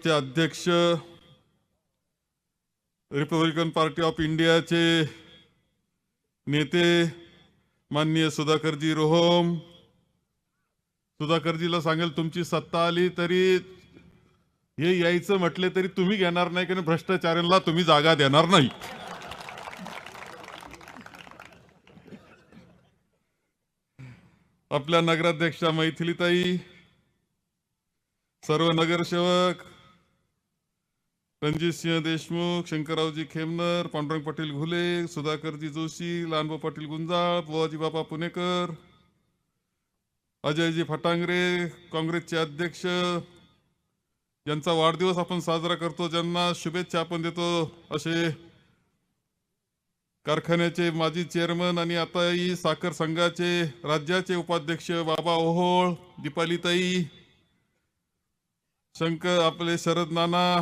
चे अध्यक्ष, Republican party of इंडियाचे नेते माननीय सुधाकरजी रोहम, सुधाकरजीला सांगेल तुमची सत्ता आली तरी हे यायचं म्हटले तरी तुम्ही घेणार नाही, कारण भ्रष्टाचाऱ्यांना तुम्ही जागा देणार नाही. आपल्या नगराध्यक्षा मैथिलीताई, सर्व नगरसेवक रणजित सिंह देशमुख, शंकररावजी खेमनर, पांडुरंग पाटील घुले, सुधाकरजी जोशी, लहानभाऊ पाटील गुंजाळ, बुवाजी बापा पुणेकर, अजयजी फटांगरे, काँग्रेसचे अध्यक्ष, ज्यांचा वाढदिवस आपण साजरा करतो, ज्यांना शुभेच्छा आपण देतो, असे कारखान्याचे माजी चेअरमन आणि आताही साखर संघाचे राज्याचे उपाध्यक्ष बाबा ओहोळ, दीपालीताई, शंकर, आपले शरद नाना,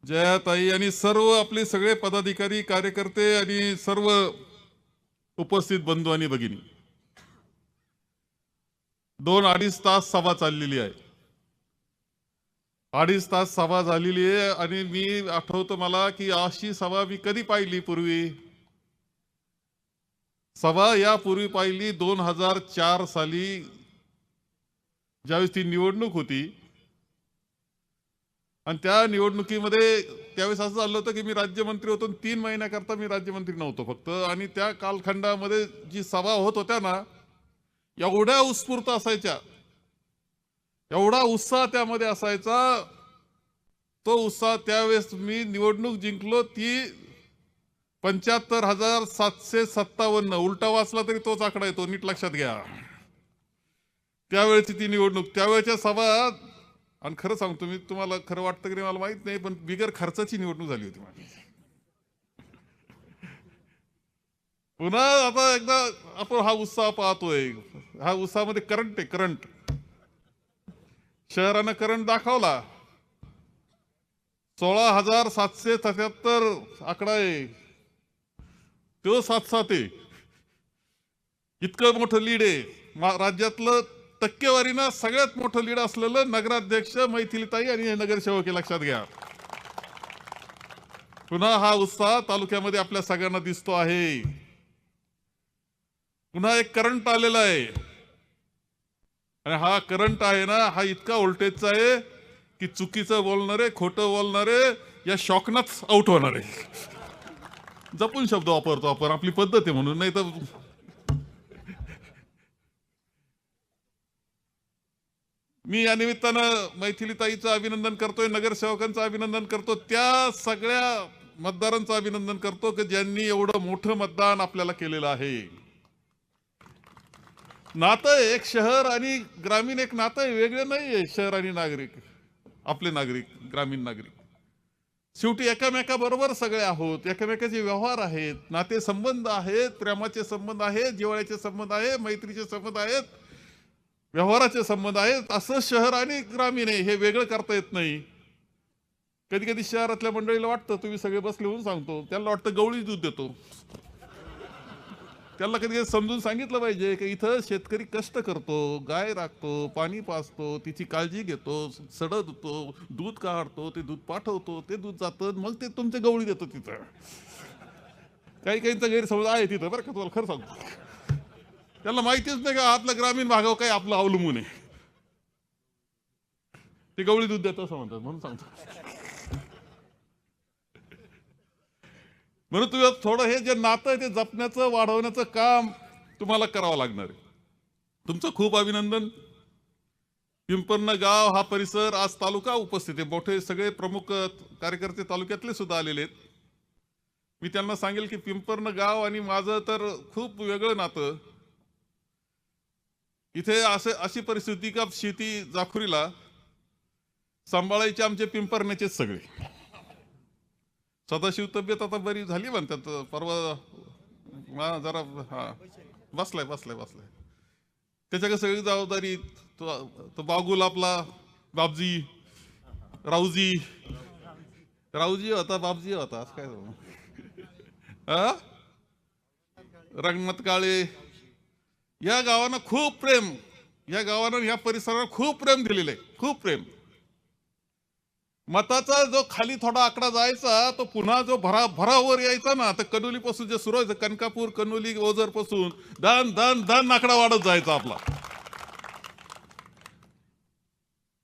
जयाताई आणि सर्व आपले सगळे पदाधिकारी, कार्यकर्ते आणि सर्व उपस्थित बंधू आणि भगिनी. 2-2.5 तास सभा चाललेली आहे. 2.5 तास सभा झालेली आहे आणि मी आठवतो मला की अशी सभा मी कधी पाहिली पूर्वी. सभा यापूर्वी पाहिली 2004 साली, ज्यावेळेस ती निवडणूक होती. आणि त्या निवडणुकीमध्ये त्यावेळेस असं झालं होतं की मी राज्यमंत्री होतो, 3 महिन्याकरता मी राज्यमंत्री नव्हतो फक्त. आणि त्या कालखंडामध्ये जी सभा होत होत्या ना, एवढ्या उत्स्फूर्त असायच्या, एवढा उत्साह त्यामध्ये असायचा. तो उत्साह त्यावेळेस मी निवडणूक जिंकलो ती 75,757, उलटा वाचला तरी तोच आकडा येतो, नीट लक्षात घ्या. त्यावेळेची ती निवडणूक, त्यावेळेच्या सभा. आणि खरं सांगतो मी तुम्हाला, खरं वाटतं की मला माहित नाही, पण बिगर खर्चाची निवडणूक झाली होती माझी. पुन्हा आता एकदा आपण हा उत्साह पाहतोय, हा उत्साहामध्ये करंट आहे, करंट. शहरानं करंट दाखवला. 16,777 आकडा आहे, तो 7-7 आहे. इतकं मोठं लीड आहे. राज्यातलं टक्केवारीनं सगळ्यात मोठं लीड असलेलं नगराध्यक्ष मैथिलीताई आणि नगरसेवक हे लक्षात घ्या. पुन्हा हा उत्साह तालुक्यामध्ये आपल्या सगळ्यांना दिसतो आहे. पुन्हा एक करंट आलेला आहे आणि हा करंट आहे ना, हा इतका व्होल्टेजचा आहे की चुकीचं बोलणारे, खोटं बोलणारे या शॉकनाच आउट होणार आहे. जपून शब्द वापरतो आपण, आपली पद्धत आहे म्हणून, नाही तर. मी या निमित्तानं मैथिलीताईचं अभिनंदन करतोय, नगरसेवकांचं अभिनंदन करतो, त्या सगळ्या मतदारांचं अभिनंदन करतो की ज्यांनी एवढं मोठं मतदान आपल्याला केलेलं आहे. नातं एक शहर आणि ग्रामीण, एक नातं आहे, वेगळं नाही आहे. शहर आणि नागरिक, आपले नागरिक, ग्रामीण नागरिक शेवटी एकामेकाबरोबर सगळे आहोत. एकामेकाचे व्यवहार आहेत, नाते संबंध आहेत, प्रेमाचे संबंध आहेत, जिव्हाळ्याचे संबंध आहेत, मैत्रीचे संबंध आहेत, व्यवहाराचे संबंध आहेत. असं शहर आणि ग्रामीण आहे, हे वेगळं करता येत नाही. कधी कधी शहरातल्या मंडळीला वाटतं, तुम्ही सगळे बसले म्हणून सांगतो, त्यांना वाटतं गवळी दूध देतो. त्यांना कधी कधी समजून सांगितलं पाहिजे की इथं शेतकरी कष्ट करतो, गाय राखतो, पाणी पाजतो, तिची काळजी घेतो, सड धुतो, दूध काढतो, ते दूध पाठवतो, ते दूध जातं, मग ते तुमचे गवळी देतो तिथं. काही काहींचा गैरसमज आहे तिथं, बरं का, तुम्हाला खरं सांगतो. त्यांना माहितीच नाही का आपल्या ग्रामीण भागावर काही आपलं अवलंबून आहे. ते गवळी दूध देतं असं म्हणतात, म्हणून सांगतो. म्हणून तुझं थोडं हे जे नातं आहे ते जपण्याचं, वाढवण्याचं काम तुम्हाला करावं लागणार आहे. तुमचं खूप अभिनंदन. पिंपर्ण गाव हा परिसर, आज तालुका उपस्थित आहे, मोठे सगळे प्रमुख कार्यकर्ते तालुक्यातले सुद्धा आलेले आहेत. मी त्यांना सांगेल की पिंपर्ण गाव आणि माझं तर खूप वेगळं नातं. इथे अशी परिस्थिती का शेती जाखुरीला सांभाळायचे आमचे पिंपरण्याचेच सगळे. सदाशिव तब्येत आता बरी झाली म्हणतात, परवा जरा हा बसलाय. त्याच्याकडे सगळी जबाबदारी. तो बागुल आपला बाबजी, राऊजी होता, बाबजी होता, असं काय रंगमत काळे. या गावानं खूप प्रेम या गावानं या परिसराला खूप प्रेम दिलेलं आहे, खूप प्रेम. मताचा जो खाली थोडा आकडा जायचा तो पुन्हा जो भरावर यायचा ना, तर कनोली पासून जे सुरू व्हायचं, कनकापूर, कनोली, ओझर पासून दान दान दान आकडा वाढत जायचा आपला.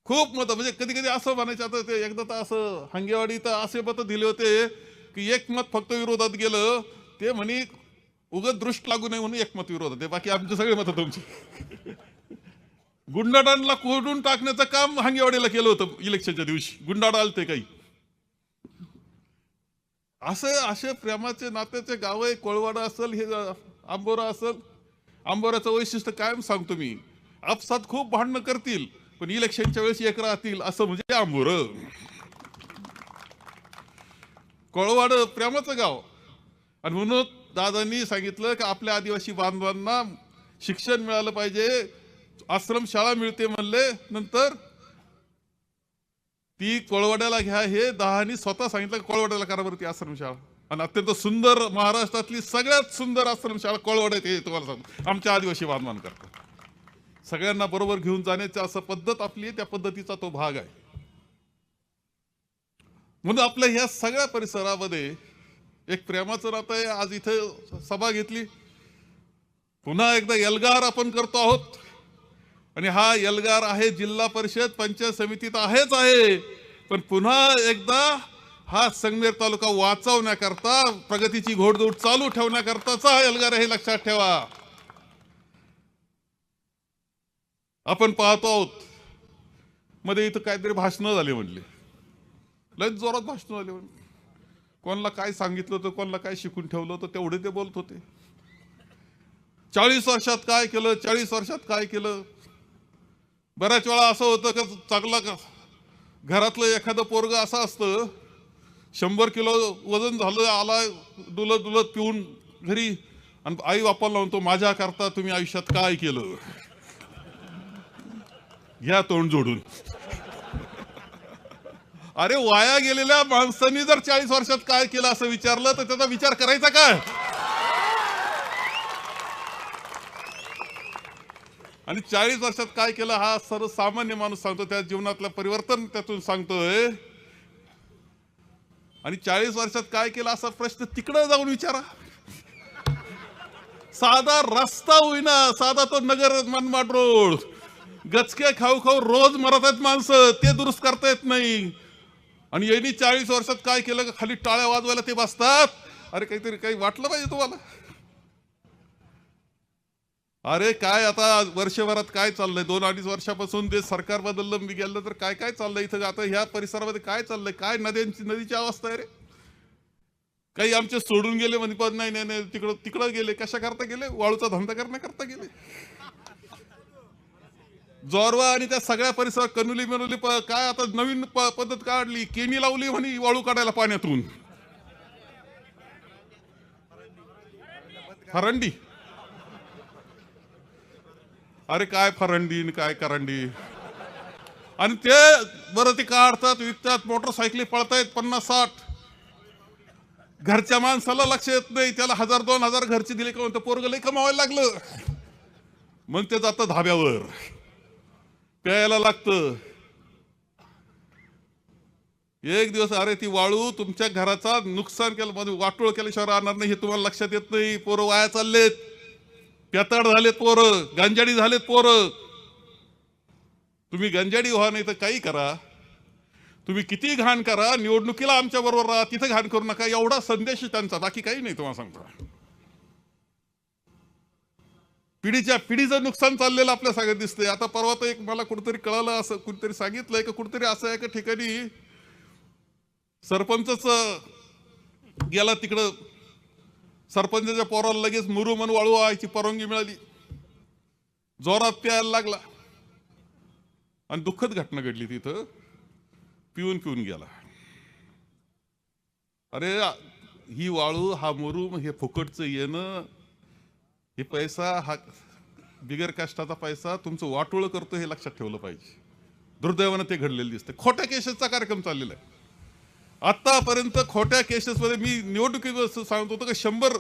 खूप मत, म्हणजे कधी कधी असं म्हणायचं, आता ते एकदा तर असं हंगेवाडी तर असे मत दिले होते की एक मत फक्त विरोधात गेलं, ते म्हणे उगत दृष्ट लागू नये म्हणून एक मत विरोधात आहे, बाकी आमचे सगळे मत तुमची. गुंडाडांना कोडून टाकण्याचं काम हंगेवाडीला केलं होतं इलेक्शनच्या दिवशी, गुंडाड आलते काही. असे प्रेमाचे नात्याचे गाव आहे. कोळवाडा असेल, हे आंबोरा असेल. आंबोऱ्याचं वैशिष्ट्य कायम सांगतो मी, आपसात खूप भांडणं करतील पण इलेक्शनच्या वेळेस एक राहतील, असं म्हणजे आंबोर. कोळवाड प्रेमाचं गाव. आणि म्हणून दादांनी सांगितलं की आपल्या आदिवासी बांधवांना शिक्षण मिळालं पाहिजे, आश्रम शाळा मिळते म्हणले. नंतर ती कोळवाड्याला घ्या, हे दहानी स्वतः सांगितलं कोळवाड्याला करा बरं ती आश्रमशाळा. आणि अत्यंत सुंदर, महाराष्ट्रातली सगळ्यात सुंदर आश्रमशाळा कोळवाड्यात हे तुम्हाला सांगतो, आमच्या आदिवासी बांधवांकरता. सगळ्यांना बरोबर घेऊन जाण्याची असं पद्धत आपली, त्या पद्धतीचा तो भाग आहे. म्हणून आपल्या ह्या सगळ्या परिसरामध्ये एक प्रेमाचं नातं आहे. आज इथे सभा घेतली, पुन्हा एकदा एल्गार आपण करतो आहोत. आणि हा एल्गार आहे जिल्हा परिषद पंचायत समितीत आहेच आहे, पण पुन्हा एकदा हा संगमेर तालुका वाचवण्याकरता, प्रगतीची घोडदौड चालू ठेवण्याकरताचा हा एल्गार आहे, हे लक्षात ठेवा. आपण पाहतो आहोत मध्ये इथं काहीतरी भाषणं झाली म्हणले, लयच जोरात भाषणं झाली म्हणले. कोणाला काय सांगितलं होतं, कोणाला काय शिकून ठेवलं होतं, तेवढे ते बोलत होते. 40 वर्षात काय केलं, 40 वर्षात काय केलं. बऱ्याच वेळा असं होतं का चांगला घरातलं एखादं पोरग असं असतं, 100 किलो वजन झालं, आला डुलत डुलत पिऊन घरी, आणि आई बापाला म्हणतो माझ्या करता तुम्ही आयुष्यात काय केलं, घ्या तोंड जोडून. अरे वाया गेलेल्या माणसांनी जर 40 वर्षात काय केलं असं विचारलं तर त्याचा विचार करायचा काय. आणि 40 वर्षात काय केलं हा सर्वसामान्य माणूस सांगतो, त्या जीवनातलं परिवर्तन त्यातून सांगतोय. आणि 40 वर्षात काय केलं असा प्रश्न तिकडे जाऊन विचारा. साधा रस्ता होईना, साधा तो नगर मनमाड रोड, गचके खाऊ खाऊ रोज मरत आहेत माणसं, ते दुरुस्त करता येत नाही. आणि यांनी 40 वर्षात काय केलं, खाली टाळ्या वाजवायला ते बसतात. अरे काहीतरी काही वाटलं पाहिजे तुम्हाला. अरे काय आता वर्षभरात काय चाललंय, 2-2.5 वर्षापासून ते सरकार बदललं मी गेलं तर काय काय चाललंय इथं. आता ह्या परिसरामध्ये काय चाललंय, काय नदीची अवस्था आहे रे. काही आमचे सोडून गेले म्हणजे, पण नाही नाही तिकडं गेले. कशा करता गेले, वाळूचा धंदा करण्याकरता गेले. जोरवा आणि त्या सगळ्या परिसर कनुली मेनुली काय आता नवीन पद्धत काढली, केनी लावली म्हणे वाळू काढायला पाण्यातून. फरंडी, अरे काय फरंडी काय करंडी. आणि ते बरं ते काढतात, विकतात, मोटरसायकली पळतायत 50-60. घरच्या माणसाला लक्ष येत नाही, त्याला 1000-2000 घरची दिली का पोरग लई कमावायला लागलं. मग ते जातं धाब्यावर, प्यायला लागतं. एक दिवस अरे ती वाळू तुमच्या घराचा नुकसान केलं, म्हणजे वाटोळ केल्याशिवाय राहणार नाही, हे तुम्हाला लक्षात येत नाही. पोरं वाया चाललेत, पेताड झालेत पोरं, गांजाडी झालेत पोरं. तुम्ही गंजाडी व्हा, नाही तर काही करा, तुम्ही किती घाण करा, निवडणुकीला आमच्या बरोबर राहा, तिथे घाण करू नका, एवढा संदेश त्यांचा, बाकी काही नाही. तुम्हाला सांगतो पिढीचं नुकसान चाललेलं आपल्या सगळ्यात दिसतंय. आता परवा तर एक मला कुठेतरी कळालं, असं कुठेतरी सांगितलंय का कुठेतरी असं एका ठिकाणी सरपंचच गेला तिकडं, सरपंचाच्या पोराला लगेच मुरू म्हणून वाळू व्हायची परवानगी मिळाली, जोरात प्यायला लागला आणि दुःखद घटना घडली तिथं, पिऊन गेला. अरे ही वाळू, हा मुरूम, हे फुकटचं येणं, हे पैसा, हा बिगर कष्टाचा पैसा तुमचं वाटोळं करतो, हे लक्षात ठेवलं पाहिजे. दुर्दैवानं ते घडलेलं दिसतं. खोट्या केसेसचा कार्यक्रम चाललेला आहे आतापर्यंत. खोट्या केसेसमध्ये मी निवडणुकीत सांगत होतो की 100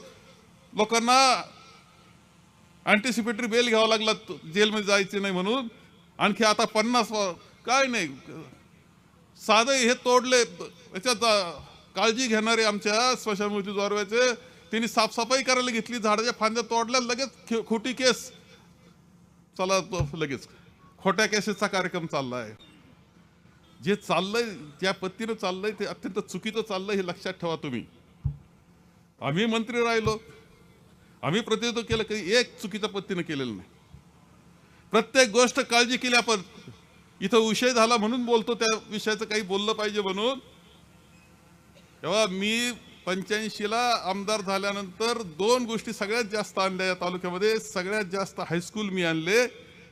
लोकांना अँटिसिपेटरी बेल घ्यावा लागला जेलमध्ये जायचे नाही म्हणून. आणखी आता 50 काय नाही, साधं हे तोडले. याच्यात काळजी घेणारे आमच्या स्मशानभूमी जोरव्याचे त्यांनी साफसफाई करायला घेतली, झाडाच्या फांद्या तोडल्या, लगेच खोटी केस. चला लगेच खोट्या केसेसचा कार्यक्रम चाललाय. जे चाललंय, ज्या पद्धतीनं चाललंय ते अत्यंत चुकीचं चाललंय, हे लक्षात ठेवा तुम्ही. आम्ही मंत्री राहिलो, आम्ही प्रतिनिधित्व केलं, काही एक चुकीच्या पद्धतीनं केलेलं नाही. प्रत्येक गोष्ट काळजी केली आपण. इथं विषय झाला म्हणून बोलतो, त्या विषयाचं काही बोललं पाहिजे म्हणून. तेव्हा मी 85ला आमदार झाल्यानंतर 2 गोष्टी सगळ्यात जास्त आणल्या या तालुक्यामध्ये. सगळ्यात जास्त हायस्कूल मी आणले,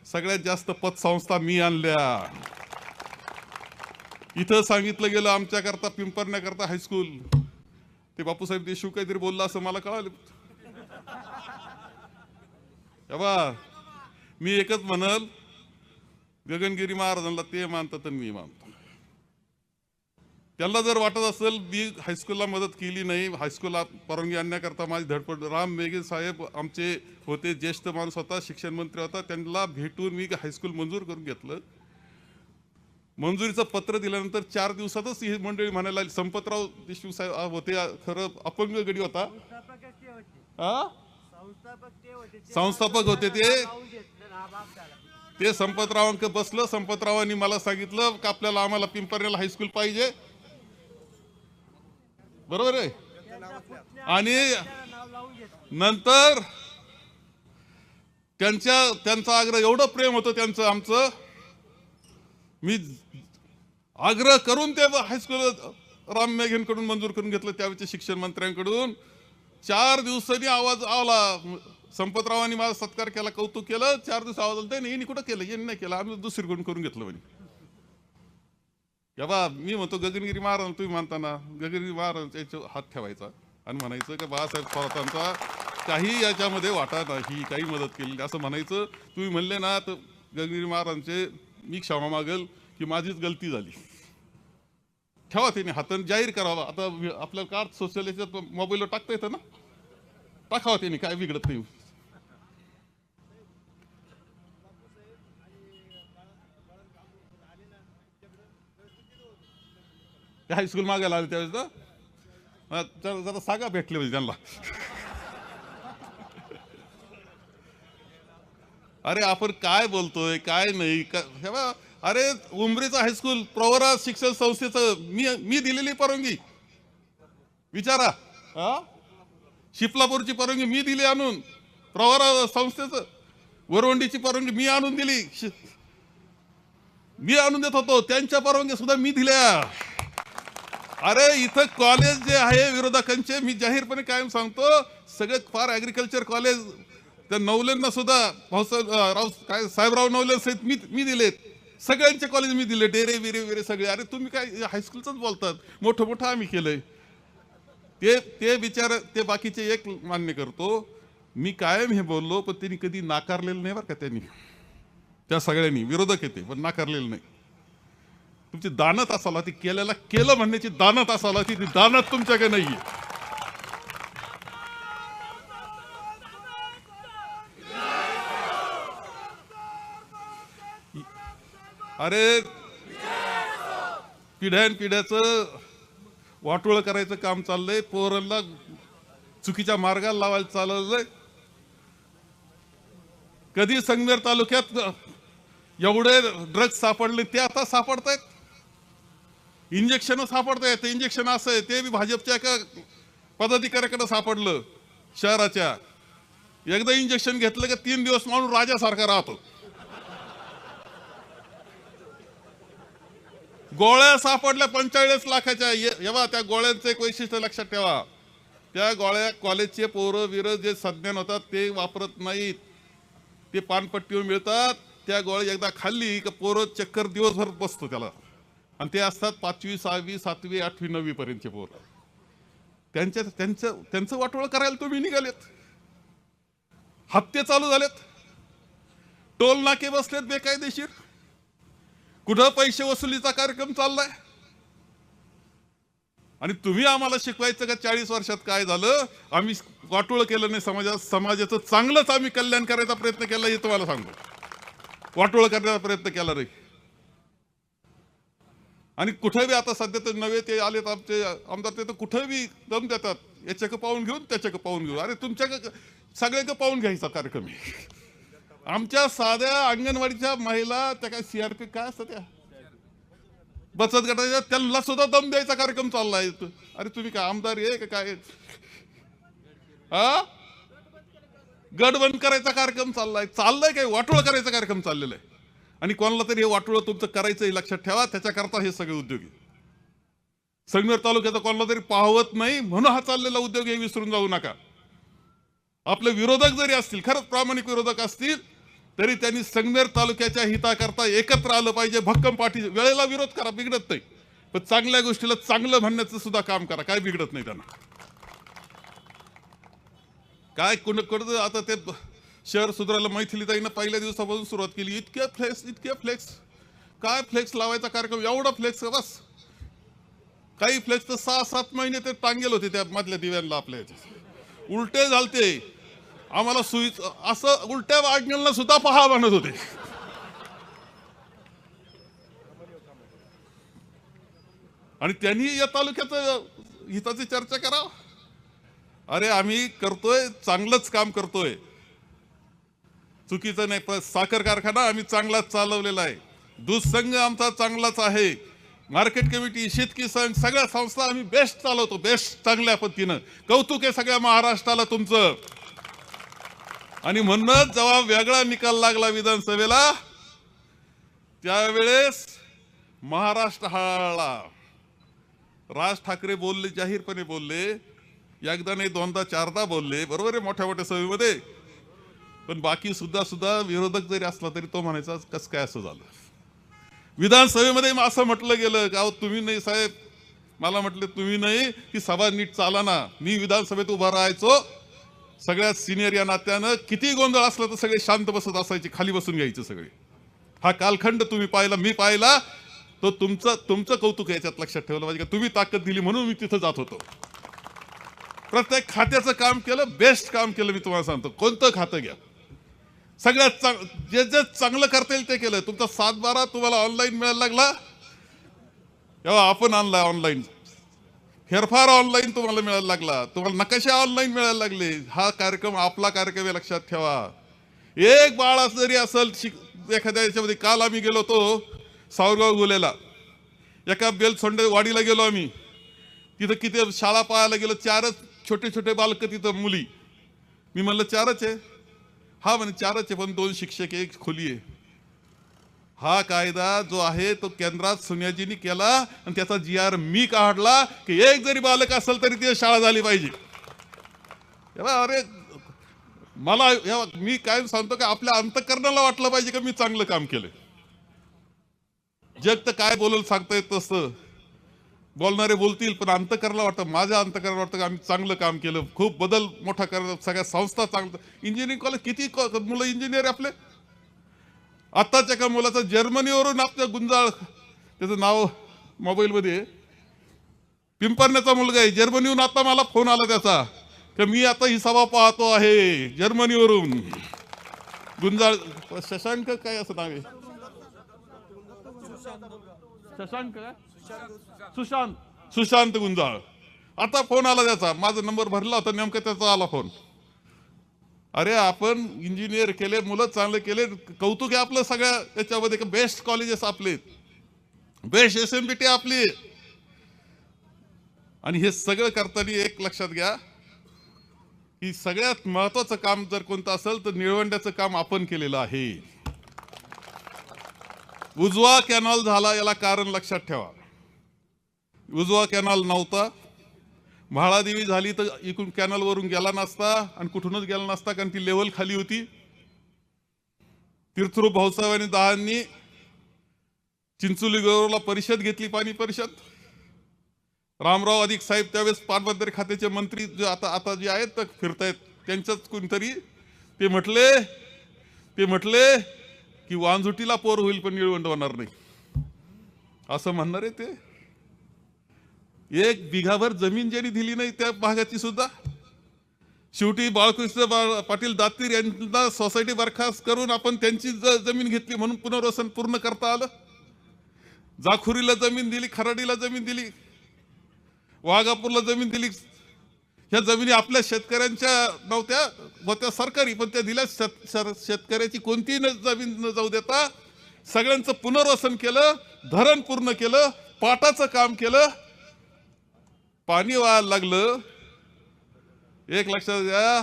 सगळ्यात जास्त पतसंस्था मी आणल्या. इथं सांगितलं गेलं आमच्याकरता पिंपरण्याकरता हायस्कूल. ते बापूसाहेब देशमुख काहीतरी बोलला असं मला कळालं. तेव्हा मी एकच म्हणल, गगनगिरी महाराजांना ते मानतात आणि मी मानतो. त्यांना जर वाटत असेल मी हायस्कूलला मदत केली नाही, हायस्कूलला परवानगी आणण्याकरता माझी धडपड. राम मेघे साहेब आमचे होते, ज्येष्ठ माणूस होता, शिक्षण मंत्री होता, त्यांना भेटून मी हायस्कूल मंजूर करून घेतलं. मंजुरीचं पत्र दिल्यानंतर 4 दिवसातच ही मंडळी म्हणायला लागली. संपतराव देशमुख साहेब होते, खरं अपंग गडी होता, संस्थापक होते ते संपतरावांक बसलं. संपतरावांनी मला सांगितलं की आम्हाला पिंपरण्याला हायस्कूल पाहिजे, बरोबर आहे. आणि नंतर त्यांचा आग्रह, एवढं प्रेम होतं त्यांचं आमचं, मी आग्रह करून ते हायस्कूल राम मेघेंकडून मंजूर करून घेतलं, त्यावेळेच्या शिक्षण मंत्र्यांकडून. 4 दिवसांनी आवाज आला. संपतरावांनी माझा सत्कार केला, कौतुक केलं. 4 दिवस आवाज आला, यांनी कुठं केलं, यांनी नाही केलं, आम्ही दुसरीकडून करून घेतलं म्हणे. बा मी म्हणतो गगनगिरी महाराज तुम्ही मानताना गगनगिरी महाराजांच्या हात ठेवायचा आणि म्हणायचं की बाळासाहेब थोरातांचा काही याच्यामध्ये वाटा नाही, काही मदत केली असं म्हणायचं. तुम्ही म्हणले ना तर गगनगिरी महाराजांचे मी क्षमा मागेल की माझीच गलती झाली. ठेवा त्यांनी हाताने जाहीर करावा. आता आपल्याला कार्ड सोशल याच्यात मोबाईलवर टाकता येतं ना, टाकावा त्यांनी, काय बिघडत नाही. हायस्कूल मागायला आले त्यावेळेस ना, जरा सांगा भेटले म्हणजे त्यांना. अरे आपण काय बोलतोय काय नाही अरे उमरीचं हायस्कूल प्रवरा शिक्षण संस्थेचं मी दिलेली परवानगी विचारा. शिपलापूरची परवानगी मी दिली आणून, प्रवरा संस्थेचं वरवंडीची परवानगी मी आणून दिली, मी आणून देत होतो. त्यांच्या परवानगी सुद्धा मी दिल्या. अरे इथं कॉलेज जे आहे विरोधकांचे, मी जाहीरपणे कायम सांगतो, सगळे फार ॲग्रिकल्चर कॉलेज त्या नवलेंना सुद्धा काय साहेबराव नवले सहित मी दिलेत. सगळ्यांचे कॉलेज मी दिले, डेरे विरे विरे सगळे. अरे तुम्ही काय हायस्कूलच बोलतात, मोठं मोठं आम्ही केलंय. ते विचार ते बाकीचे एक मान्य करतो. मी कायम हे बोललो, पण त्यांनी कधी नाकारलेलं नाही बरं का. त्यांनी त्या सगळ्यांनी विरोधक येते पण नाकारलेलं नाही. तुमची दानत असाला ती केल्याला केलं म्हणण्याची दानत असाला ती दानत तुमच्याकडे नाहीये. अरे पिढ्याचं वाटोळ करायचं काम चाललंय, पोरांना चुकीच्या मार्गाला लावायला चाललंय. कधी संगमेर तालुक्यात एवढे ड्रग्ज सापडले ते आता सापडतायत. इंजेक्शन सापडतायत. इंजेक्शन असं आहे ते बी भाजपच्या एका पदाधिकाऱ्याकडे सापडलं शहराच्या. एकदा इंजेक्शन घेतलं की 3 दिवस माणूस राजासारखा राहतो. गोळ्या सापडल्या 45 लाखाच्या. एव्हा त्या गोळ्यांचं एक वैशिष्ट्य लक्षात ठेवा, त्या गोळ्या कॉलेजचे पोरं विरं जे सज्ञान होतात ते वापरत नाहीत, ते पानपट्टीवर मिळतात. त्या गोळ्या एकदा खाल्ली का पोरं चक्कर दिवसभर बसतो त्याला. आणि ते असतात 5वी 6वी 7वी 8वी 9वी पर्यंतचे पोरं. त्यांचं वाटोळ करायला तुम्ही निघालेत. हत्ते चालू झालेत, टोल नाके बसलेत बेकायदेशीर, कुठं पैसे वसुलीचा कार्यक्रम चाललाय. आणि तुम्ही आम्हाला शिकवायचं का 40 वर्षात काय झालं, आम्ही वाटोळं केलं नाही समाजाचं चांगलंच आम्ही कल्याण करायचा प्रयत्न केला हे तुम्हाला सांगतो, वाटोळं करण्याचा प्रयत्न केला नाही. आणि कुठे बी आता सध्या तर नवे ते आलेत आमचे आमदार, ते तर कुठे बी दम देतात, याच्याक पाहून घेऊन त्याच्याक पाहून घेऊन. अरे तुमच्या सगळ्याक पाहून घ्यायचा कार्यक्रम आहे. आमच्या साध्या अंगणवाडीच्या महिला त्या काय CRP काय असतं त्या बचत गटाच्या, त्यांना सुद्धा दम द्यायचा कार्यक्रम चाललाय. अरे तुम्ही काय आमदार आहे का काय, हा गट बंद करायचा कार्यक्रम चाललाय काय वाटोळ करायचा कार्यक्रम चाललेला आहे. आणि कोणाला तरी हे वाटोळ तुमचं करायचं हे लक्षात ठेवा, त्याच्याकरता हे सगळे उद्योगी. संगमेर तालुक्याचा कोणाला तरी पाहवत नाही म्हणून हा चाललेला उद्योग हे विसरून जाऊ नका. आपले विरोधक जरी असतील, खरंच प्रामाणिक विरोधक असतील, तरी त्यांनी संगमेर तालुक्याच्या हिताकरता एकत्र आलं पाहिजे. भक्कम पाठी, वेळेला विरोध करा, बिघडत नाही, पण चांगल्या गोष्टीला चांगलं म्हणण्याचं सुद्धा काम करा, काय बिघडत नाही त्यांना. काय कोण आता ते शहर सुधारायला मैथिलीताईनं पहिल्या दिवसापासून सुरुवात केली. इतके फ्लेक्स काय फ्लेक्स लावायचा कार्यक्रम, एवढा फ्लेक्स बस. काही फ्लेक्स तर 6-7 महिने ते टांगेल होते त्या मधल्या दिव्यांना आपल्या उलटे झालते. आम्हाला असं उलट्या वागण्याला सुद्धा पहा म्हणत होते. आणि त्यांनी या तालुक्याचं हिताची चर्चा करा. अरे आम्ही करतोय, चांगलंच काम करतोय, चुकीचं नाही. साखर कारखाना आम्ही चांगलाच चालवलेला आहे, दूध संघ आमचा चांगलाच आहे, मार्केट कमिटी, शेतकी संघ, सगळ्या संस्था आम्ही बेस्ट चालवतो, बेस्ट चांगल्या पद्धतीनं. कौतुक आहे सगळ्या महाराष्ट्राला तुमचं. आणि म्हणूनच जेव्हा वेगळा निकाल लागला विधानसभेला, त्यावेळेस महाराष्ट्र हळहळला. राज ठाकरे बोलले, जाहीरपणे बोलले, एकदा नाही दोनदा चारदा बोलले, बरोबर आहे, मोठ्या मोठ्या सभेमध्ये. पण बाकी सुद्धा विरोधक जरी असला तरी तो म्हणायचा कसं काय असं झालं. विधानसभेमध्ये असं म्हटलं गेलं का तुम्ही नाही साहेब, मला म्हटले तुम्ही नाही की सभा नीट चाला ना. मी विधानसभेत उभा राहायचो, सगळ्यात सिनियर या नात्यानं, किती गोंधळ असला तर सगळे शांत बसत असायचे, खाली बसून घ्यायचे सगळे. हा कालखंड तुम्ही पाहिला, मी पाहिला, तो तुमचं कौतुक याच्यात लक्षात ठेवलं पाहिजे का तुम्ही ताकद दिली म्हणून मी तिथं जात होतो. प्रत्येक खात्याचं काम केलं, बेस्ट काम केलं. मी तुम्हाला सांगतो, कोणतं खातं घ्या, सगळ्यात जे चांगलं करता येईल ते केलं. तुमचा 7-12 तुम्हाला ऑनलाईन मिळायला लागला, तेव्हा आपण आणलाय ऑनलाईन. फेरफार ऑनलाईन तुम्हाला मिळायला लागला, तुम्हाला नकाशे ऑनलाईन मिळायला लागले. हा कार्यक्रम आपला कार्यक्रम आहे, लक्षात ठेवा. एक बाळ जरी असेल एखाद्या याच्यामध्ये, काल आम्ही गेलो होतो सावरगाव गुलेला, एका बेलसोंडे वाडीला गेलो आम्ही. तिथं किती शाळा पाहायला गेलो, 4च छोटे छोटे बालक तिथं मुली. मी म्हणलं 4च आहे, हा म्हणे 4च आहे, पण 2 शिक्षक, 1 खोली आहे. हा कायदा जो आहे तो केंद्रात सोनियाजींनी केला आणि त्याचा GR मी काढला की एक जरी बालक असेल तरी ती शाळा झाली पाहिजे. अरे मला मी काय सांगतो की आपल्या अंतःकरणाला वाटलं पाहिजे की मी चांगलं काम केलं. जग तर काय बोलल सांगता येत तसं, बोलणारे बोलतील, पण अंतःकरणाला वाटतं, माझ्या अंतःकरणाला वाटतं की आम्ही चांगलं काम केलं, खूप बदल मोठा करत, सगळ्या संस्था चांगलं. इंजिनिअरिंग कॉलेज, किती मुलं इंजिनियर आपले. आत्ताच्या एका मुलाचा जर्मनीवरून आपल्या गुंजाळ, त्याचं नाव मोबाईलमध्ये, पिंपरण्याचा मुलगा आहे, जर्मनीहून आता मला फोन आला त्याचा की मी आता ही सभा पाहतो आहे जर्मनीवरून. गुंजाळ शशांक काय असं नाव आहे, शशांक काय, सुशांत गुंजाळ. आता फोन आला त्याचा, माझा नंबर भरला होता नेमका, त्याचा आला फोन. अरे आपण इंजिनियर केले, मुलं चांगले केले, कौतुक आहे आपलं सगळ्या याच्यामध्ये. बेस्ट कॉलेजेस आपले, बेस्ट SMBT आपली. आणि हे सगळं करताना एक लक्षात घ्या की सगळ्यात महत्वाचं काम जर कोणतं असेल तर निळवंड्याचं काम आपण केलेलं आहे. उजवा कॅनॉल झाला, याला कारण लक्षात ठेवा. उजवा कॅनॉल नव्हता, म्हाळादेवी झाली तर इकडून कॅनल वरून गेला नसता आणि कुठूनच गेला नसता, कारण ती लेवल खाली होती. तीर्थरूप भाऊसाहेब आणि दहांनी चिंचोली गौरवला परिषद घेतली, पाणी परिषद. रामराव अधिक साहेब त्यावेळेस पाटबंधारे खात्याचे मंत्री जे आता जे आहेत तर फिरतायत, त्यांच्याच कोणतरी ते म्हटले की वांझुटीला पोर होईल पण निळवंड होणार नाही, असं म्हणणार आहे ते. एक बिघाभर जमीन ज्यांनी दिली नाही त्या भागाची सुद्धा. शेवटी बाळकृष्ण पाटील दातीर यांना सोसायटी बरखास्त करून आपण त्यांची जमीन घेतली म्हणून पुनर्वसन पूर्ण करता आलं. जाखुरीला जमीन दिली, खराडीला जमीन दिली, वाघापूरला जमीन दिली. ह्या जमिनी आपल्या शेतकऱ्यांच्या नव्हत्या, होत्या सरकारी, पण त्या दिल्या. शेतकऱ्याची कोणतीही जमीन न जाऊ देता सगळ्यांचं पुनर्वसन केलं, धरण पूर्ण केलं, पाटाचं काम केलं. पाणी वाहायला लागलं. एक लक्षात घ्या,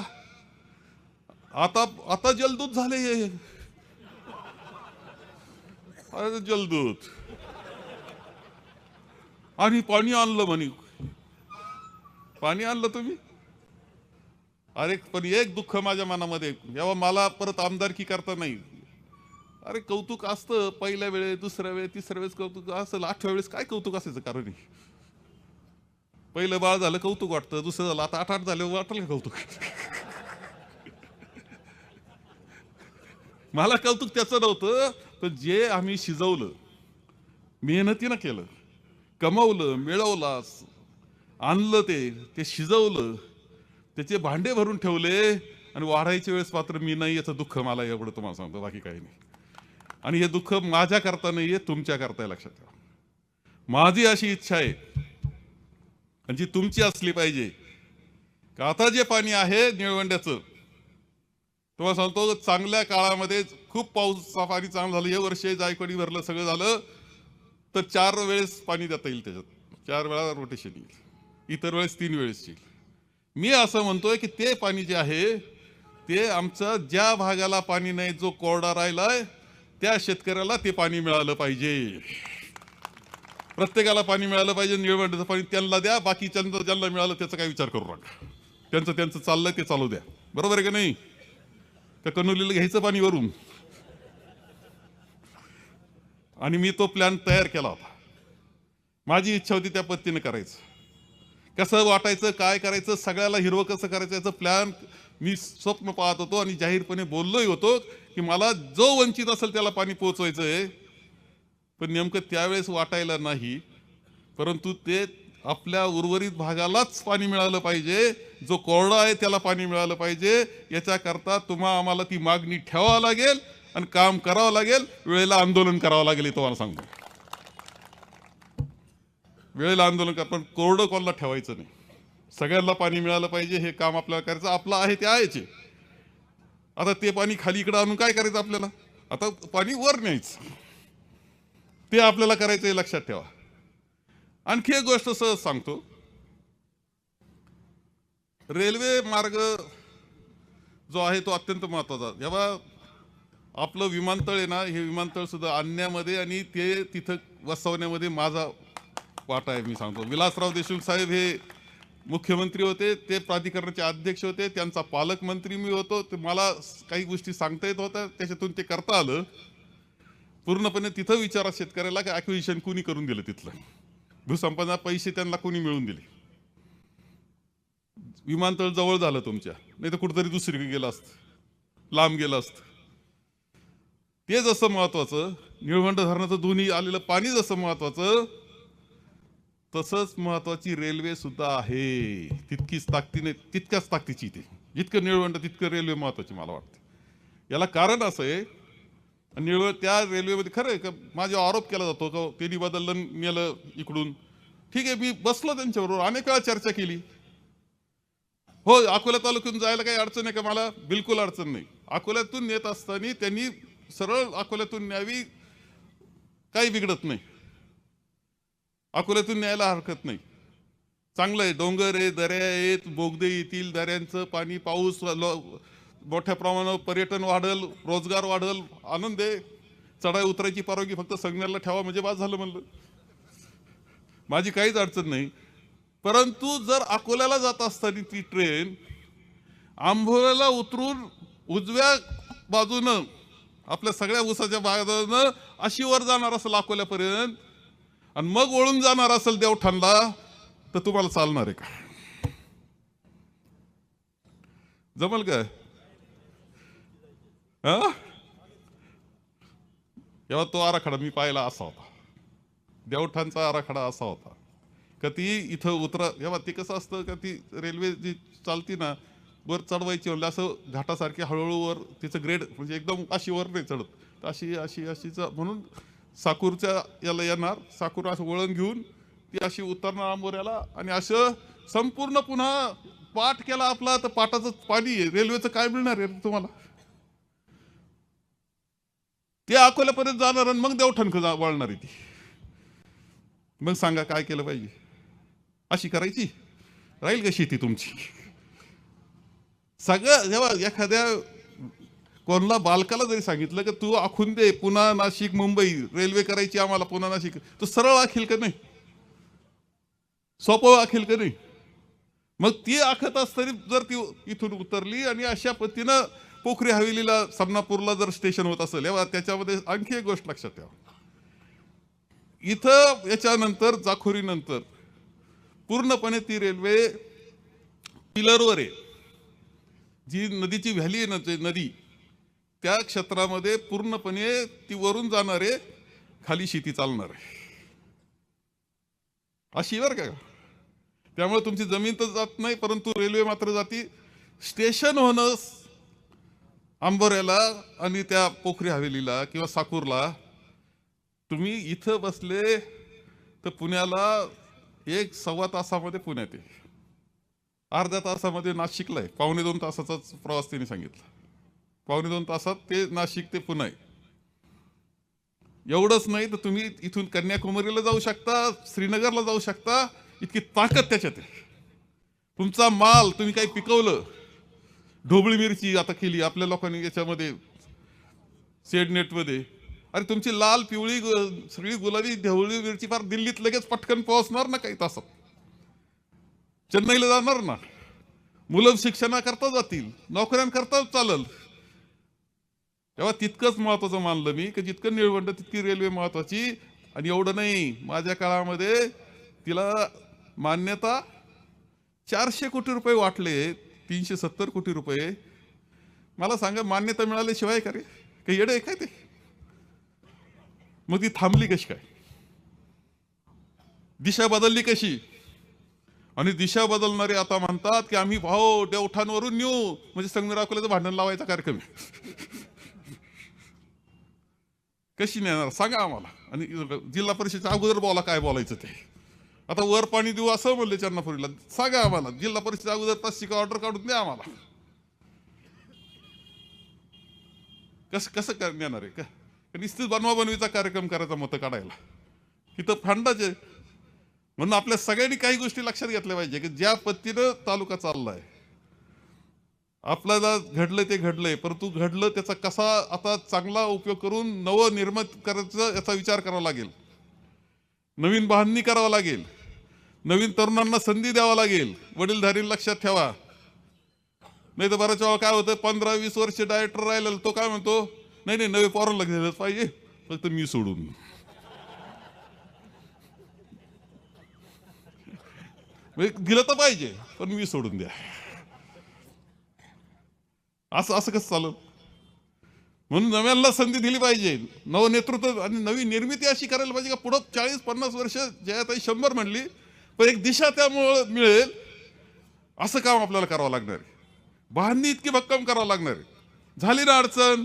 आता जलदूत झाले. जलदूत आणि पाणी आणलं म्हणे. पाणी आणलं तुम्ही? अरे पण एक दुःख माझ्या मनामध्ये, जेव्हा मला परत आमदारकी करता नाही. अरे कौतुक असतं पहिल्या वेळेस, दुसऱ्या वेळेस, तिसऱ्या वेळेस कौतुक असतं, 8व्या वेळेस काय कौतुक असायचं कारण नाही. पहिलं बाळ झालं कौतुक वाटतं, दुसरं झालं, आता 8 झाले वाटलं का कौतुक? मला कौतुक त्याचं नव्हतं, पण जे आम्ही शिजवलं, मेहनतीनं केलं, कमवलं, मिळवलं, आणलं, ते शिजवलं, त्याचे भांडे भरून ठेवले आणि वाढायच्या वेळेस मात्र मी नाही, याचं दुःख मला एवढं तुम्हाला सांगतो, बाकी काही नाही. आणि हे दुःख माझ्या करता नाहीये, तुमच्या करता, लक्षात ठेवा. माझी अशी इच्छा आहे आणि जी तुमची असली पाहिजे का आता जे पाणी आहे निळवंड्याचं, तुम्हाला सांगतो चांगल्या काळामध्ये खूप पाऊस पाणी चांगलं झालं, हे वर्ष जायकवाडी भरलं, सगळं झालं तर 4 वेळेस पाणी देता येईल. त्याच्यात 4 वेळा रोटेशन येईल, इतर वेळेस 3 वेळेस येईल. मी असं म्हणतोय की ते पाणी जे आहे ते आमचं, ज्या भागाला पाणी नाही, जो कोरडा राहिलाय, त्या शेतकऱ्याला ते पाणी मिळालं पाहिजे. प्रत्येकाला पाणी मिळालं पाहिजे. निळवंड्याचं पाणी त्यांना द्या, बाकीच्यांना ज्यांना मिळालं त्याचा काही विचार करू नका. त्यांचं चाललंय ते चालू द्या. बरोबर आहे का नाही? त्या कनोलीला घ्यायचं पाणी वरून. आणि मी तो प्लॅन तयार केला होता. माझी इच्छा होती त्या पद्धतीने करायचं. कसं वाटायचं, काय करायचं, सगळ्याला हिरवं कसं करायचं, याचं प्लॅन मी स्वप्न पाहत होतो आणि जाहीरपणे बोललोही होतो की मला जो वंचित असेल त्याला पाणी पोहोचवायचं आहे. पण नेमकं त्यावेळेस वाटायला नाही, परंतु ते आपल्या उर्वरित भागालाच पाणी मिळालं पाहिजे, जो कोरडा आहे त्याला पाणी मिळालं पाहिजे. याच्याकरता आम्हाला ती मागणी ठेवावं लागेल आणि काम करावं लागेल, वेळेला आंदोलन करावं लागेल. हे तुम्हाला सांगतो, वेळेला आंदोलन कर, पण कोरडं कोणाला ठेवायचं नाही. सगळ्यांना पाणी मिळालं पाहिजे, हे काम आपल्याला करायचं. आपलं आहे ते आहेचे. आता ते पाणी खाली इकडं आणून काय करायचं आपल्याला? आता पाणी वर न्यायचं, ते आपल्याला करायचं, हे लक्षात ठेवा. आणखी एक गोष्ट सहज सांगतो, रेल्वे मार्ग जो आहे तो अत्यंत महत्वाचा. जेव्हा आपलं विमानतळ आहे ना, हे विमानतळ सुद्धा आणण्यामध्ये आणि ते तिथं वसवण्यामध्ये माझा वाटा आहे. मी सांगतो, विलासराव देशमुख साहेब हे मुख्यमंत्री होते, ते प्राधिकरणाचे अध्यक्ष होते, त्यांचा पालकमंत्री मी होतो. ते मला काही गोष्टी सांगता येत होत्या, त्याच्यातून ते करता आलं. पूर्णपणे तिथं विचारा शेतकऱ्याला की ॲक्विजिशन कुणी करून दिलं, तिथलं भूसंपादना पैसे त्यांना कोणी मिळवून दिले. विमानतळ जवळ झालं तुमच्या, नाही तर कुठेतरी दुसरीकडे गेलं असतं, लांब गेलं असतं. ते जसं महत्वाचं, निळवंड धरणाचं दोन्ही आलेलं पाणी जसं महत्वाचं, तसंच महत्वाची रेल्वे सुद्धा आहे. तितकीच ताकदीने, तितक्याच ताकदीची ती. जितकं निळवंड तितकं रेल्वे महत्वाची मला वाटते. याला कारण असं आहे, त्या रेल्वेमध्ये खरं आहे का माझ्यावर आरोप केला जातो का त्यांनी बदललं, नेलं इकडून. ठीक आहे, मी बसलो त्यांच्याबरोबर, अनेक वेळा चर्चा केली. हो, अकोला तालुक्यातून जायला काही अडचण आहे का? मला बिलकुल अडचण नाही. अकोल्यातून नेत असताना त्यांनी सरळ अकोल्यातून न्यावी, काही बिघडत नाही. अकोल्यातून न्यायला हरकत नाही, चांगलं आहे. डोंगर आहे, दर्या आहेत, बोगदे येतील, दऱ्यांचं पाणी, पाऊस, मोठ्या प्रमाणावर पर्यटन वाढल, रोजगार वाढल, आनंद आहे. चढाई उतरायची परवानगी फक्त संगमेरला ठेवा म्हणजे बाद झालं म्हणलं. माझी काहीच अडचण नाही. परंतु जर अकोल्याला जात असताना ती ट्रेन आंबोल्याला उतरून उजव्या बाजूनं आपल्या सगळ्या ऊसाच्या बाजूनं अशी वर जाणार असेल अकोल्यापर्यंत आणि मग वळून जाणार असेल देवठाणला, तर तुम्हाला चालणार आहे का? जमल का? तेव्हा तो आराखडा मी पाहिला असा होता, देवठाणचा आराखडा असा होता. का ती इथं उतरा जेव्हा ती कसं असतं का ती रेल्वे जी चालती ना वर चढवायची म्हणजे असं घाटासारखी हळूहळू वर तिचं ग्रेड म्हणजे एकदम अशी वर नाही चढत तर अशी अशी अशीच म्हणून साकूरच्या याला येणार साकूर असं वळण घेऊन ती अशी उतरणार आंबोऱ्याला आणि असं संपूर्ण पुन्हा पाठ केला आपला तर पाटाचं पाणी आहे रेल्वेचं काय मिळणार आहे तुम्हाला ते अकोल्यापर्यंत जाणार आणि मग देवठणक वळणार आहे ती मग सांगा काय केलं पाहिजे अशी करायची राहील का शेती तुमची सगळं जेव्हा एखाद्या कोणला बालकाला जरी सांगितलं की तू आखून दे पुन्हा नाशिक मुंबई रेल्वे करायची आम्हाला पुन्हा नाशिक तो सरळ आखील का नाही सोपं आखील का नाही मग ती आखत असताना जर ती इथून उतरली आणि अशा पद्धतीनं पोखरी हवेलीला समनापूरला जर स्टेशन होत असेल तेव्हा त्याच्यामध्ये आणखी एक गोष्ट लक्षात ठेवा इथं याच्यानंतर जाखोरीनंतर पूर्णपणे ती रेल्वे पिलरवर आहे जी नदीची व्हॅली आहे नदी त्या क्षेत्रामध्ये पूर्णपणे ती वरून जाणार आहे खाली शेती चालणार आहे अशी बरं का त्यामुळे तुमची जमीन तर जात नाही परंतु रेल्वे मात्र जाती स्टेशन होणं आंबोऱ्याला आणि त्या पोखरी हवेलीला किंवा साकूरला तुम्ही इथं बसले तर पुण्याला 1-1.25 तासामध्ये पुण्यात आहे अर्ध्या तासामध्ये नाशिकला आहे 1.5-2 तासाचाच प्रवास त्यांनी सांगितला 1.5-2 तासात ते नाशिक ते पुणे एवढंच नाही तर तुम्ही इथून कन्याकुमारीला जाऊ शकता श्रीनगरला जाऊ शकता इतकी ताकद त्याच्यात आहे तुमचा माल तुम्ही काही पिकवलं ढोबळी मिरची आता केली आपल्या लोकांनी याच्यामध्ये शेड नेटमध्ये अरे तुमची लाल पिवळी सगळी गुलाबी ढोबळी मिरची फार दिल्लीत लगेच पटकन पोहोचणार ना काही तासात चेन्नईला जाणार ना मुलं शिक्षणाकरता जातील नोकऱ्यांकरता चालल तेव्हा तितकंच महत्वाचं मानलं मी की जितकं निळवंड तितकी रेल्वे महत्वाची आणि एवढं नाही माझ्या काळामध्ये तिला मान्यता 400 कोटी रुपये वाटले 370 कोटी रुपये मला सांगा मान्यता मिळाल्याशिवाय का रे काही येडं आहे काय ते मग ती थांबली कशी काय दिशा बदलली कशी आणि दिशा बदलणारे आता म्हणतात की आम्ही भाऊ देवठाणवरून नेऊ म्हणजे संगमेर अकोल्याचं भांडण लावायचा कार्यक्रम कशी नेणार सांगा आम्हाला आणि जिल्हा परिषदेच्या अगोदर बोला काय बोलायचं ते आता वर पाणी देऊ असं म्हणले चन्नापुरीला सांगा आम्हाला जिल्हा परिषदेच्या अगोदर तासिका ऑर्डर काढून द्या आम्हाला कसं नेणार आहे का निश्चित बनवाबनवीचा कार्यक्रम करायचा मतं काढायला इथं फंडाचे म्हणून आपल्या सगळ्यांनी काही गोष्टी लक्षात घेतल्या पाहिजे की ज्या पद्धतीनं तालुका चाललाय आपल्याला घडलं ते घडलंय परंतु घडलं त्याचा कसा आता चांगला उपयोग करून नवनिर्मित करायचा याचा विचार करावा लागेल नवीन बांधणी करावा लागेल नवीन तरुणांना संधी द्यावा लागेल वडीलधारी लक्षात ठेवा नाही तर बऱ्याच वेळा काय होतं 15-20 वर्ष डायरेक्टर राहिलेला तो काय म्हणतो नाही नाही नवे पोरांना गेलंच पाहिजे फक्त मी सोडून दिलं तर पाहिजे पण मी सोडून द्या असं कसं चालू म्हणून नव्यांना संधी दिली पाहिजे नवनेतृत्व आणि नवी निर्मिती अशी करायला पाहिजे का पुढं 40-50 वर्ष जयाताई 100 म्हणली पण एक दिशा त्यामुळे मिळेल असं काम आपल्याला करावं लागणार आहे बांधणी इतकी भक्कम करावं लागणार आहे झाली ना अडचण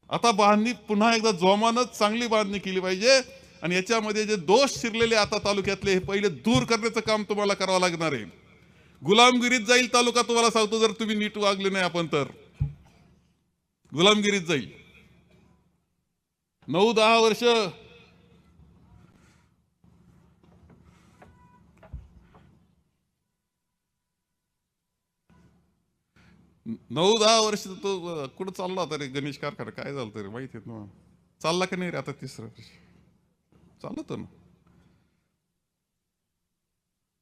आता बांधणी पुन्हा एकदा जोमानच चांगली बांधणी केली पाहिजे आणि याच्यामध्ये जे दोष शिरलेले आता तालुक्यातले हे पहिले दूर करण्याचं काम तुम्हाला करावं लागणार आहे गुलामगिरीत जाईल तालुका तुम्हाला सांगतो जर तुम्ही नीट वागले नाही आपण तर गुलामगिरीत जाईल 9-10 वर्ष 9-10 वर्ष तो कुठं चालला होता रे गणेश कारखाना काय झालं रे माहिती आहे ना चालला का नाही रे आता 3रं वर्ष चालत ना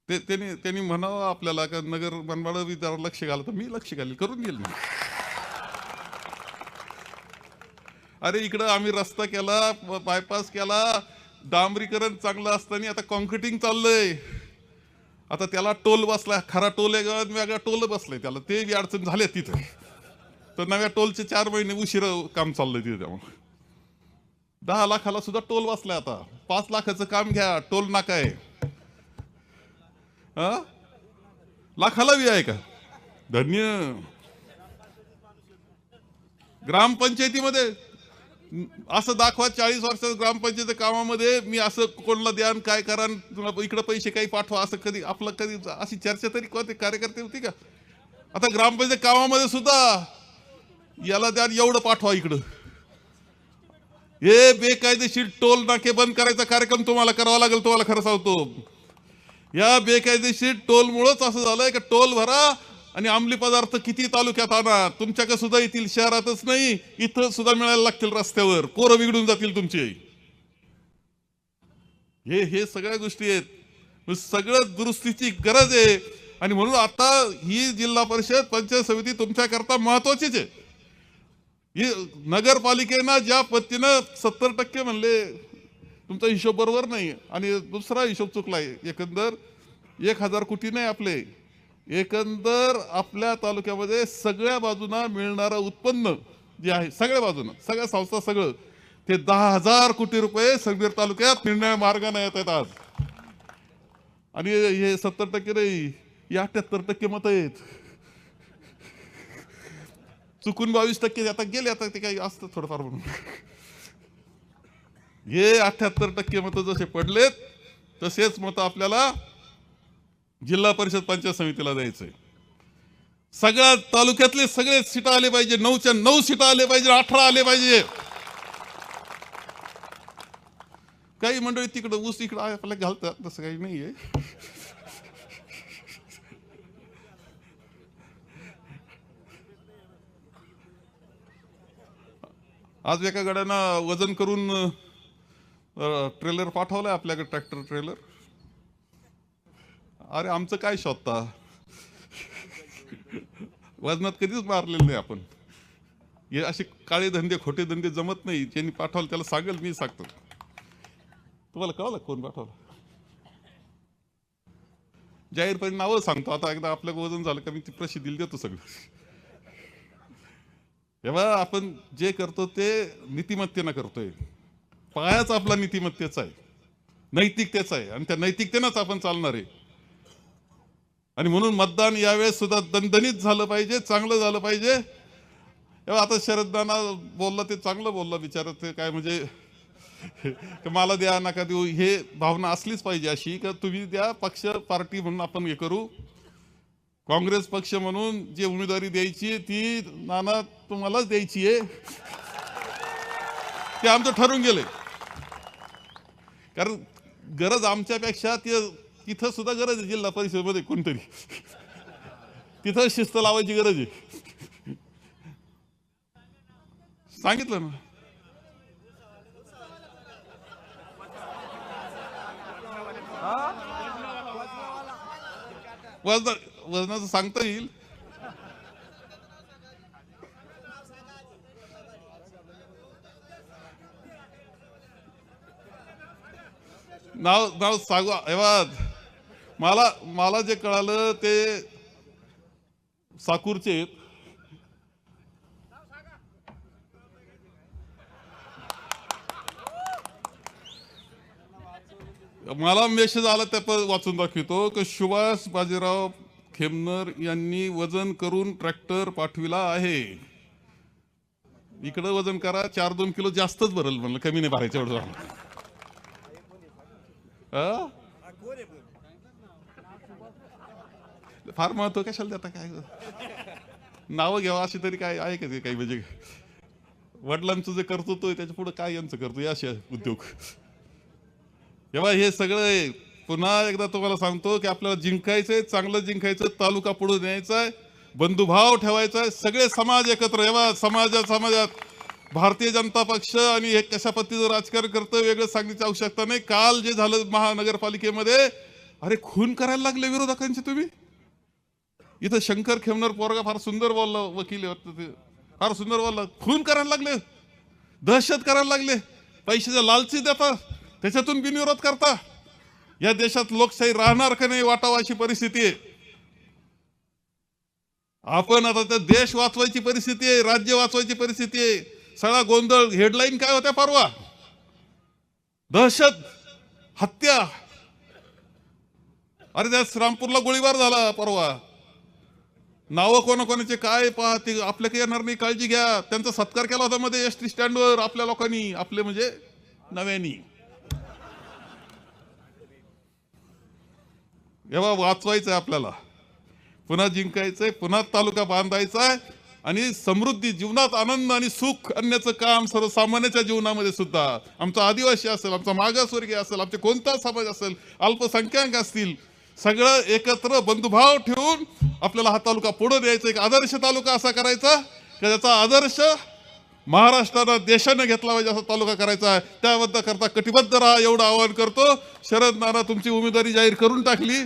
त्यांनी म्हणावं आपल्याला का नगर मनमाड जरा लक्ष घाल तर मी लक्ष घालेल करून गेल ना अरे इकडं आम्ही रस्ता केला बायपास केला डांबरीकरण चांगलं असताना आता कॉन्क्रिटिंग चाललंय आता त्याला टोल बसला खरा टोल आहे वेगळा टोल बसलाय त्याला ते बी अडचण झाले तिथे तर नव्या टोलचे 4 महिने उशिरा काम चाललंय तिथे त्यामुळे 10 लाखाला सुद्धा टोल बसलाय आता 5 लाखाचं काम घ्या टोल नाका आहे हा, लाखाला बी आहे का? धन्य. ग्रामपंचायतीमध्ये असं दाखवा 40 वर्षाच्या ग्रामपंचायत कामामध्ये मी असं कोणाला द्या काय करा इकडे पैसे काही पाठवा असं कधी आपलं कधी अशी चर्चा तरी कोणते कार्यकर्ते होती का? आता ग्रामपंचायत कामामध्ये सुद्धा याला द्या एवढं पाठवा इकडं. हे बेकायदेशीर टोल नाके बंद करायचा कार्यक्रम तुम्हाला करावा लागेल. तुम्हाला खरं सांगतो, या बेकायदेशीर टोलमुळेच असं झालंय का टोल भरा आणि अंमली पदार्थ किती तालुक्यात आणा, तुमच्याकडे सुद्धा येतील. शहरातच नाही इथं सुद्धा मिळायला लागतील रस्त्यावर. पोरं बिघडून जातील तुमची. हे सगळ्या गोष्टी आहेत. सगळं दुरुस्तीची गरज आहे. आणि म्हणून आता ही जिल्हा परिषद पंचायत समिती तुमच्याकरता महत्वाचीच आहे. ही नगरपालिकेनं ज्या पद्धतीनं 70% म्हणले तुमचा हिशोब बरोबर नाही. आणि दुसरा हिशोब चुकलाय. एकंदर 1000 कोटी नाही आपले, एकंदर आपल्या तालुक्यामध्ये सगळ्या बाजूना मिळणारं उत्पन्न जे आहे सगळ्या बाजूनं सगळ्या संस्था सगळं ते 10,000 कोटी रुपये संगमेर तालुक्यात निर्णय मार्गाने येत आहेत आज. आणि हे 70% नाही, 78% मत आहेत. चुकून 22% आता गेले. आता ते काही असतं थोडंफार म्हणून. हे 78% मत जसे पडलेत तसेच मत आपल्याला जिल्हा परिषद पंचायत समितीला द्यायचंय. सगळ्या तालुक्यातले सगळे सीटा आले पाहिजे. 9च्या 9 सीटा आले पाहिजे, 18 आले पाहिजे. काही मंडळी तिकडं ऊस इकडं आपल्याला घालतात, तसं काही नाहीये. आज एका गाड्यानं वजन करून ट्रेलर पाठवलाय आपल्याकडे, ट्रॅक्टर ट्रेलर. अरे आमचं काय शोधता, वजनात कधीच मारलेलं नाही आपण. हे असे काळे धंदे खोटे धंदे जमत नाही. ज्यांनी पाठवलं त्याला सांगेल मी सांगतो. तुम्हाला कळलं कोण पाठवलं? जाहीरपणे नावं सांगतो. आता एकदा आपलं वजन झालं का मी ती प्रसिद्धीला देतो सगळं. तेव्हा आपण जे करतो ते नीतिमत्तेनं करतोय. पायाच आपला नीतिमत्तेचा आहे, नैतिकतेचा आहे. आणि त्या नैतिकतेनंच आपण चालणार आहे. आणि म्हणून मतदान यावेळेस सुद्धा दणदणीत झालं पाहिजे, चांगलं झालं पाहिजे. तेव्हा आता शरददाना बोलला ते चांगलं बोलला बिचारा. ते काय म्हणजे मला द्या नका देऊ हे भावना असलीच पाहिजे अशी का तुम्ही द्या. पक्ष पार्टी म्हणून आपण हे करू. काँग्रेस पक्ष म्हणून जी उमेदवारी द्यायची ती नाना तुम्हालाच द्यायची आहे. ते आमचं ठरून गेलंय. कारण गरज आमच्यापेक्षा ते तिथं सुद्धा गरज आहे. जिल्हा परिषदेमध्ये कोणतरी तिथं शिस्त लावायची गरज आहे. सांगितलं ना. वजनाचं सांगता येईल. नाव सांगू. मला जे कळालं ते साकूरचे आहेत. मला मेसेज आला त्या वाचून दाखवतो की सुभाष बाजीराव खेमनर यांनी वजन करून ट्रॅक्टर पाठविला आहे. इकडं वजन करा 4-2 किलो जास्तच भरल म्हणलं, कमी नाही भरायचं एवढं. फार महत्व कशाला देता? काय नावं घ्यावं अशी तरी काय आहे का ते काही? म्हणजे वडिलांचं जे कर्तृत्व आहे त्याच्या पुढे काय यांचं कर्तृत्व, असे उद्योग. तेव्हा हे सगळं पुन्हा एकदा तुम्हाला सांगतो की आपल्याला जिंकायचंय, चांगलं जिंकायचं, तालुका पुढे न्यायचा आहे, बंधुभाव ठेवायचा आहे, सगळे समाज एकत्र. तेव्हा समाजात भारतीय जनता पक्ष आणि हे कशा पद्धतीचं राजकारण करतं वेगळं सांगण्याची आवश्यकता नाही. काल जे झालं महानगरपालिकेमध्ये, अरे खून करायला लागले विरोधकांचे तुम्ही. इथं शंकर खेमनर पोरगा फार सुंदर बोलला, वकील फार सुंदर बोलला. खून करायला लागले, दहशत करायला लागले, पैशाच्या लालची देता, त्याच्यातून बिनविरोध करता. या देशात लोकशाही राहणार का नाही वाटावा अशी परिस्थिती आहे. आपण आता त्या देश वाचवायची परिस्थिती आहे, राज्य वाचवायची परिस्थिती आहे. सगळा गोंधळ. हेडलाईन काय होत्या परवा? दहशत, हत्या. अरे त्या श्रीरामपूरला गोळीबार झाला परवा. नावं कोणाकोणाचे काय पहा, ते आपल्याकडे येणार नाही, काळजी घ्या. त्यांचा सत्कार केला होता मध्ये एसटी स्टँडवर आपल्या लोकांनी, आपले म्हणजे नव्यानी. एव्हा वाचवायचंय आपल्याला, पुन्हा जिंकायचंय, पुन्हा तालुका बांधायचा आणि समृद्धी जीवनात आनंद आणि सुख आणण्याचं काम सर्वसामान्याच्या जीवनामध्ये सुद्धा. आमचा आदिवासी असेल, आमचा मागासवर्गीय असेल, आमचे कोणता समाज असेल, अल्पसंख्याक असतील, सगळं एकत्र बंधुभाव ठेवून आपल्याला हा तालुका पुढे द्यायचा. एक आदर्श तालुका असा करायचा की त्याचा आदर्श महाराष्ट्रानं देशानं घेतला पाहिजे असा तालुका करायचा. त्याबद्दल करता कटिबद्ध राहा एवढं आवाहन करतो. शरद नाना तुमची उमेदवारी जाहीर करून टाकली.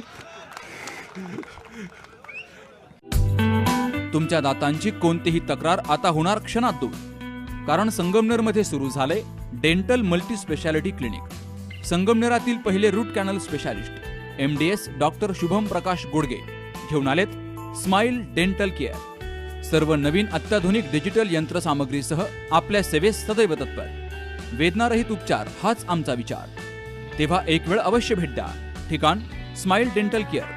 तुमच्या दातांची कोणतीही तक्रार आता होणार क्षणात दूर, कारण संगमनेरमध्ये सुरू झाले डेंटल मल्टी स्पेशालिटी क्लिनिक. संगमनेरातील पहिले root canal specialist MDS doctor Shubham Prakash Godge घेऊन आलेत स्माइल डेंटल केअर. सर्व नवीन अत्याधुनिक डिजिटल यंत्रसामग्रीसह आपल्या सेवेस सदैव तत्पर. वेदनारहित उपचार हाच आमचा विचार. तेव्हा एक वेळ अवश्य भेट द्या. ठिकाण स्माइल डेंटल केअर,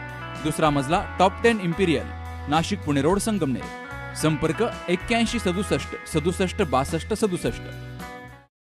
दुसरा मजला, top 10 Imperial, Nashik Pune road, Sangamner. संपर्क 81 67 67 62 67.